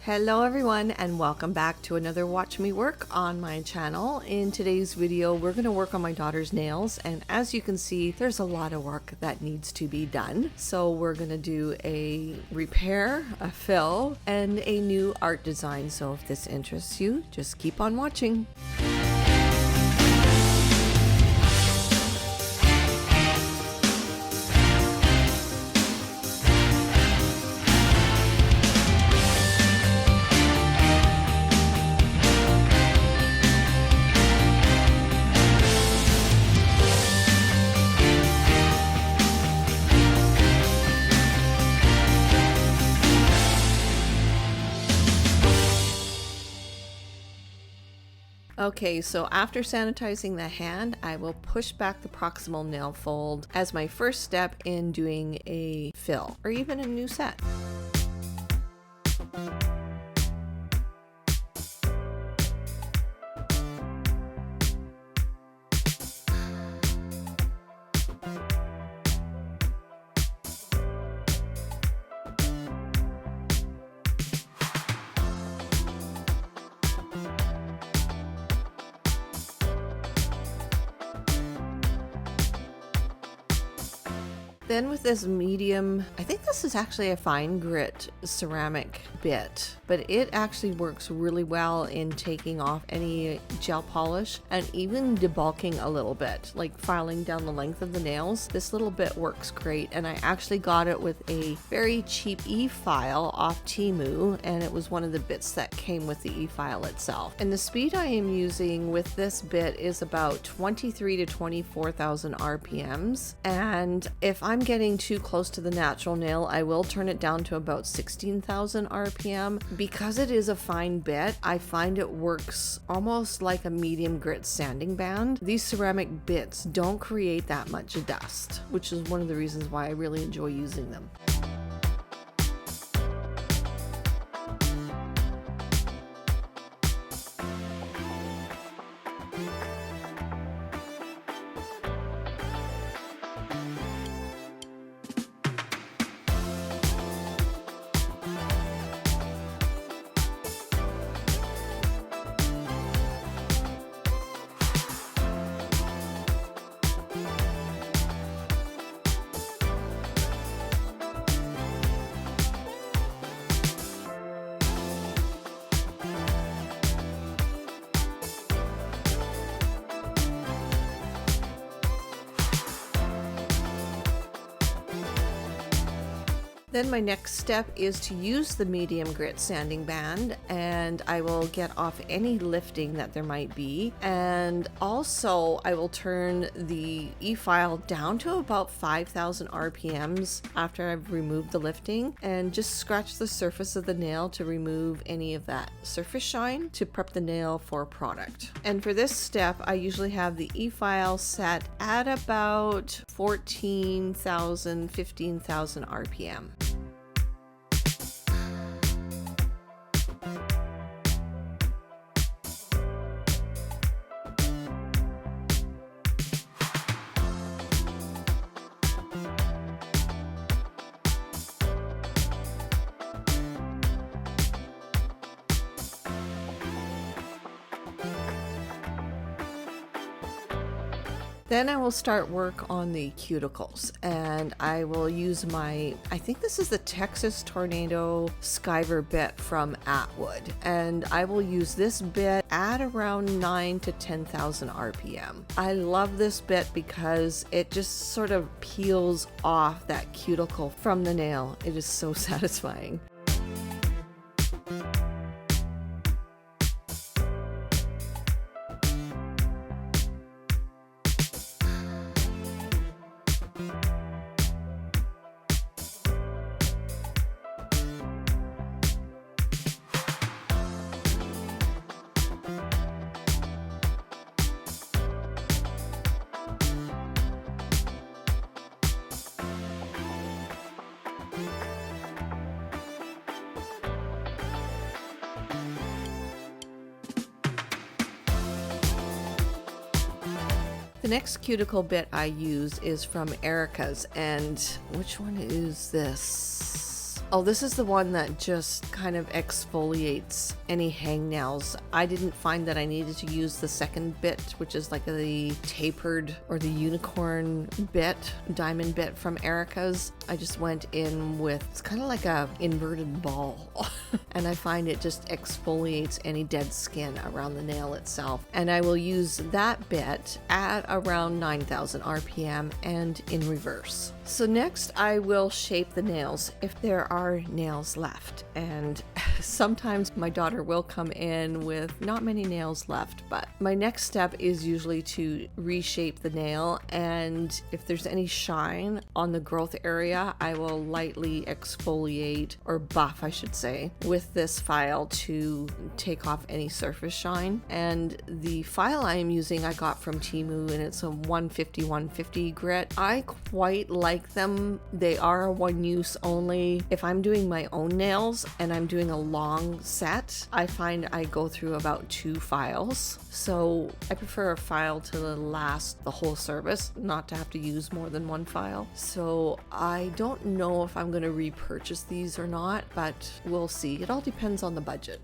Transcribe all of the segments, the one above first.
Hello everyone and welcome back to another Watch Me Work on my channel. In today's video we're going to work on my daughter's nails, and as you can see there's a lot of work that needs to be done. So we're going to do a repair, a fill, and a new art design. So if this interests you, just keep on watching. Okay, so after sanitizing the hand, I will push back the proximal nail fold as my first step in doing a fill or even a new set. Then with this medium, I think this is actually a fine grit ceramic bit, but it actually works really well in taking off any gel polish and even debulking a little bit, like filing down the length of the nails. This little bit works great, and I actually got it with a very cheap e-file off Temu, and it was one of the bits that came with the e-file itself. And the speed I am using with this bit is about 23 to 24,000 RPMs, and if I'm getting too close to the natural nail, I will turn it down to about 16,000 RPM. Because it is a fine bit, I find it works almost like a medium grit sanding band. These ceramic bits don't create that much dust, which is one of the reasons why I really enjoy using them. Then my next step is to use the medium grit sanding band, and I will get off any lifting that there might be. And also I will turn the e-file down to about 5,000 RPMs after I've removed the lifting, and just scratch the surface of the nail to remove any of that surface shine to prep the nail for product. And for this step, I usually have the e-file set at about 14,000, 15,000 RPM. Then I will start work on the cuticles, and I will use my, I think this is the Texas Tornado Skiver bit from Atwood, and I will use this bit at around 9 to 10,000 RPM. I love this bit because it just sort of peels off that cuticle from the nail. It is so satisfying. The next cuticle bit I use is from Erica's, and which one is this? Oh, this is the one that just kind of exfoliates any hangnails. I didn't find that I needed to use the second bit, which is like the tapered or the unicorn bit, diamond bit from Erica's. I just went in with, it's kind of like a inverted ball. And I find it just exfoliates any dead skin around the nail itself. And I will use that bit at around 9,000 RPM and in reverse. So next I will shape the nails if there are nails left. And sometimes my daughter will come in with not many nails left, but my next step is usually to reshape the nail. And if there's any shine on the growth area, I will lightly exfoliate, or buff I should say, with this file to take off any surface shine. And the file I am using I got from Temu, and it's a 150 grit. I quite like them. They are one use only. If I'm doing my own nails and I'm doing a long set, I find I go through about 2 files. So I prefer a file to last the whole service, not to have to use more than 1 file. So I don't know if I'm going to repurchase these or not, but we'll see. It all depends on the budget.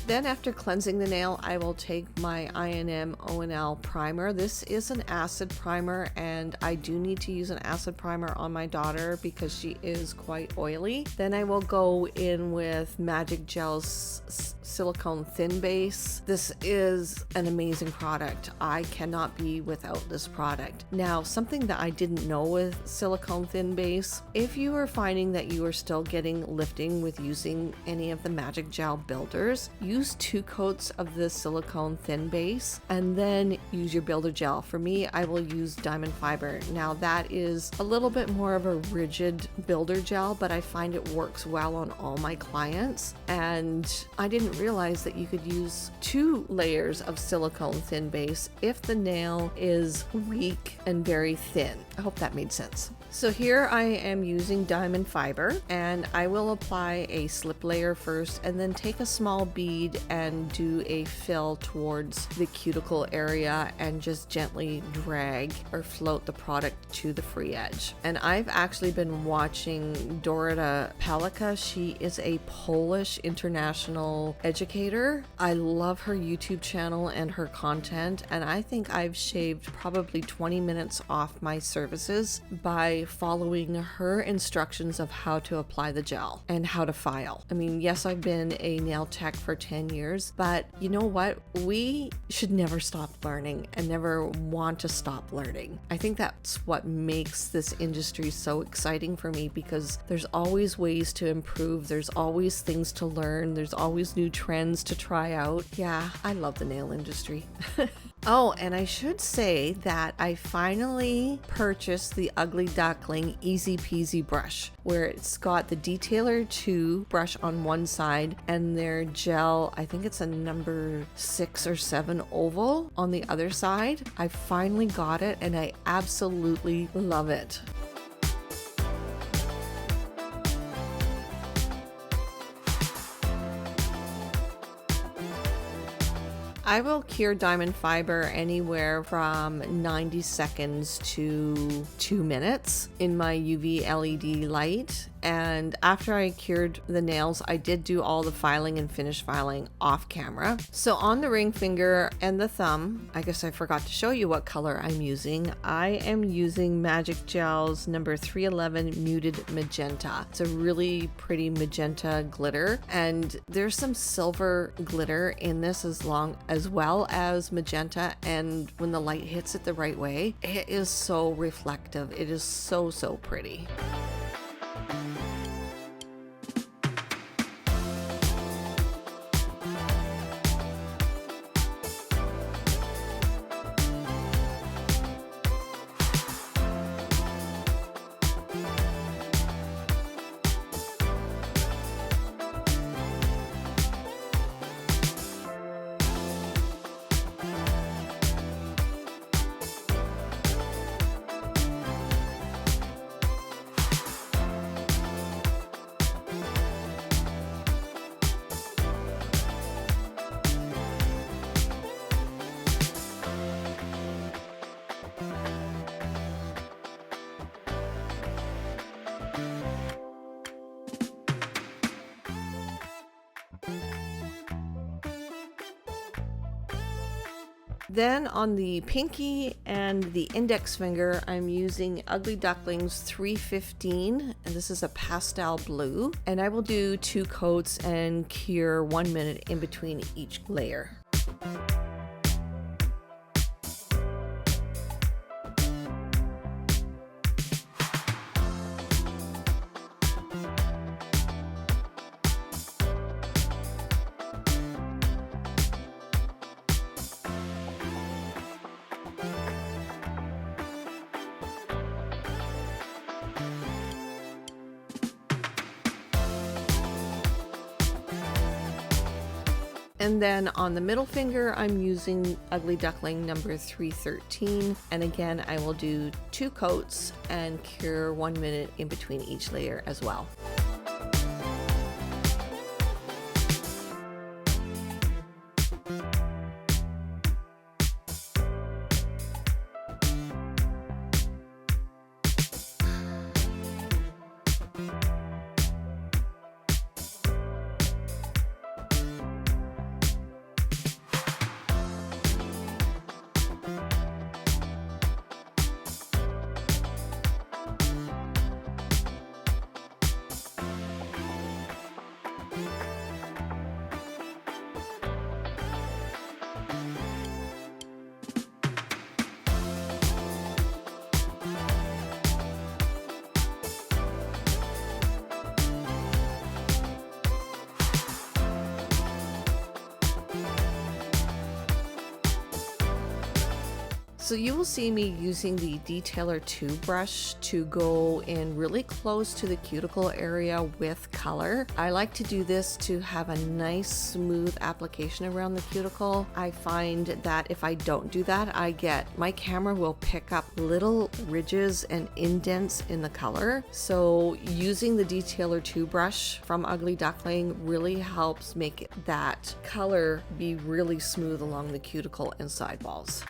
Then after cleansing the nail, I will take my I&M O&L primer. This is an acid primer, and I do need to use an acid primer on my daughter because she is quite oily. Then I will go in with Magic Gel's Silicone Thin Base. This is an amazing product. I cannot be without this product. Now, something that I didn't know with Silicone Thin Base, if you are finding that you are still getting lifting with using any of the Magic Gel builders, use 2 coats of the Silicone Thin Base and then use your builder gel. For me, I will use Diamond Fibre. Now that is a little bit more of a rigid builder gel, but I find it works well on all my clients. And I didn't realize that you could use 2 layers of Silicone Thin Base if the nail is weak and very thin. I hope that made sense. So here I am using Diamond Fibre, and I will apply a slip layer first and then take a small bead and do a fill towards the cuticle area and just gently drag or float the product to the free edge. And I've actually been watching Dorota Palika. She is a Polish international educator. I love her YouTube channel and her content, and I think I've shaved probably 20 minutes off my services by following her instructions of how to apply the gel and how to file. I mean, yes, I've been a nail tech for 10 years, but you know what? We should never stop learning and never want to stop learning. I think that's what makes this industry so exciting for me, because there's always ways to improve. There's always things to learn. There's always new trends to try out. Yeah, I love the nail industry. Oh, and I should say that I finally purchased the Ugly Duckling Easy Peasy brush, where it's got the Detailer 2 brush on one side and their gel, I think it's a number 6 or 7 oval on the other side. I finally got it and I absolutely love it. I will cure Diamond Fibre anywhere from 90 seconds to 2 minutes in my UV LED light. And after I cured the nails, I did do all the filing and finish filing off camera. So on the ring finger and the thumb, I guess I forgot to show you what color I'm using. I am using Magic Gel's number 311 Muted Magenta. It's a really pretty magenta glitter, and there's some silver glitter in this as well as magenta, and when the light hits it the right way, it is so reflective. It is so pretty. Then on the pinky and the index finger, I'm using Ugly Duckling's 315, and this is a pastel blue. And I will do 2 coats and cure 1 minute in between each layer. And then on the middle finger, I'm using Ugly Duckling number 313. And again, I will do 2 coats and cure 1 minute in between each layer as well. So you will see me using the Detailer 2 brush to go in really close to the cuticle area with color. I like to do this to have a nice smooth application around the cuticle. I find that if I don't do that, my camera will pick up little ridges and indents in the color. So using the Detailer 2 brush from Ugly Duckling really helps make that color be really smooth along the cuticle and sidewalls.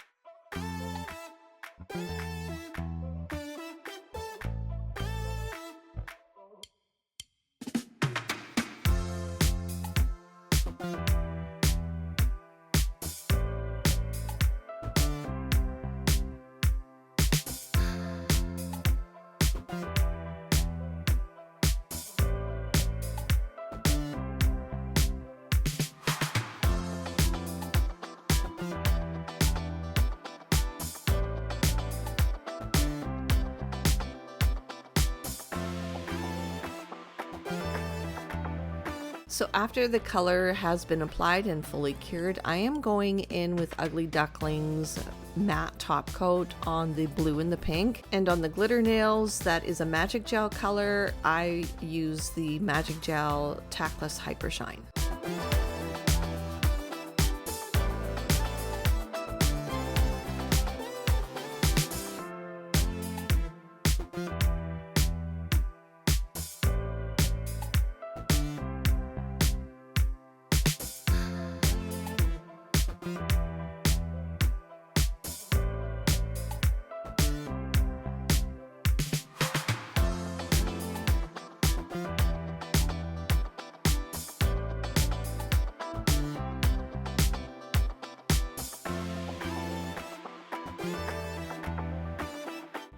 So after the color has been applied and fully cured, I am going in with Ugly Duckling's matte top coat on the blue and the pink. And on the glitter nails, that is a Magic Gel color. I use the Magic Gel Tackless Hypershine.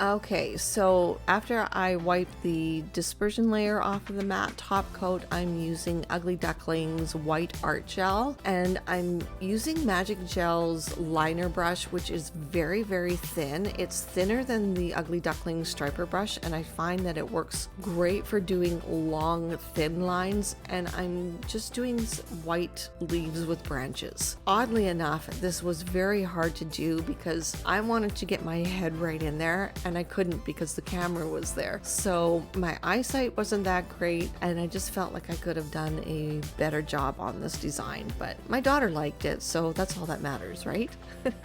Okay, so after I wipe the dispersion layer off of the matte top coat, I'm using Ugly Duckling's white art gel, and I'm using Magic Gel's liner brush, which is very, very thin. It's thinner than the Ugly Duckling striper brush, and I find that it works great for doing long, thin lines, and I'm just doing white leaves with branches. Oddly enough, this was very hard to do because I wanted to get my head right in there, and I couldn't because the camera was there. So my eyesight wasn't that great, and I just felt like I could have done a better job on this design, but my daughter liked it, so that's all that matters, right?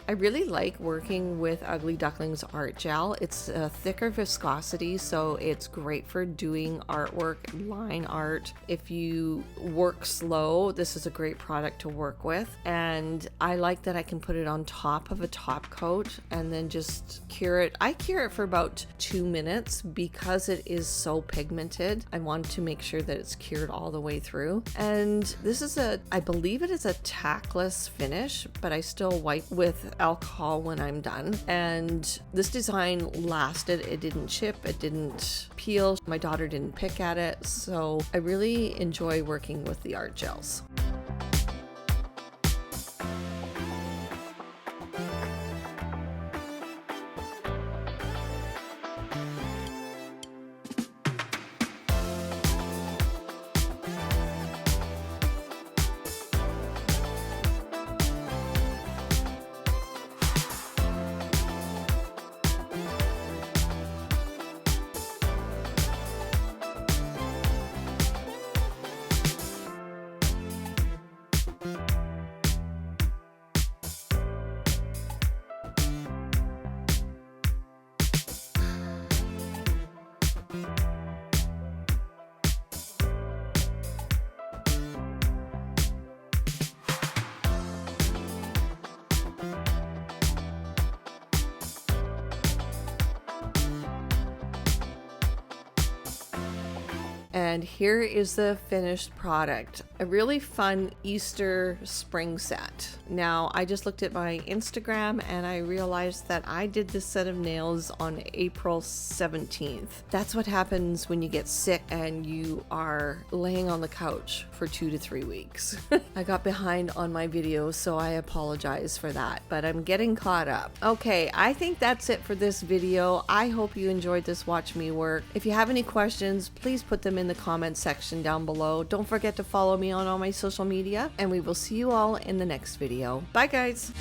I really like working with Ugly Duckling's art gel. It's a thicker viscosity, so it's great for doing artwork, line art. If you work slow, this is a great product to work with, and I like that I can put it on top of a top coat and then just cure it. I cure it for about 2 minutes because it is so pigmented. I want to make sure that it's cured all the way through. And this is I believe it is a tackless finish, but I still wipe with alcohol when I'm done. And this design lasted. It didn't chip, it didn't peel. My daughter didn't pick at it. So I really enjoy working with the art gels. And here is the finished product. A really fun Easter spring set. Now, I just looked at my Instagram and I realized that I did this set of nails on April 17th. That's what happens when you get sick and you are laying on the couch for 2 to 3 weeks. I got behind on my videos, so I apologize for that, but I'm getting caught up. Okay, I think that's it for this video. I hope you enjoyed this Watch Me Work. If you have any questions, please put them in the comment section down below. Don't forget to follow me on all my social media, and we will see you all in the next video. Bye guys!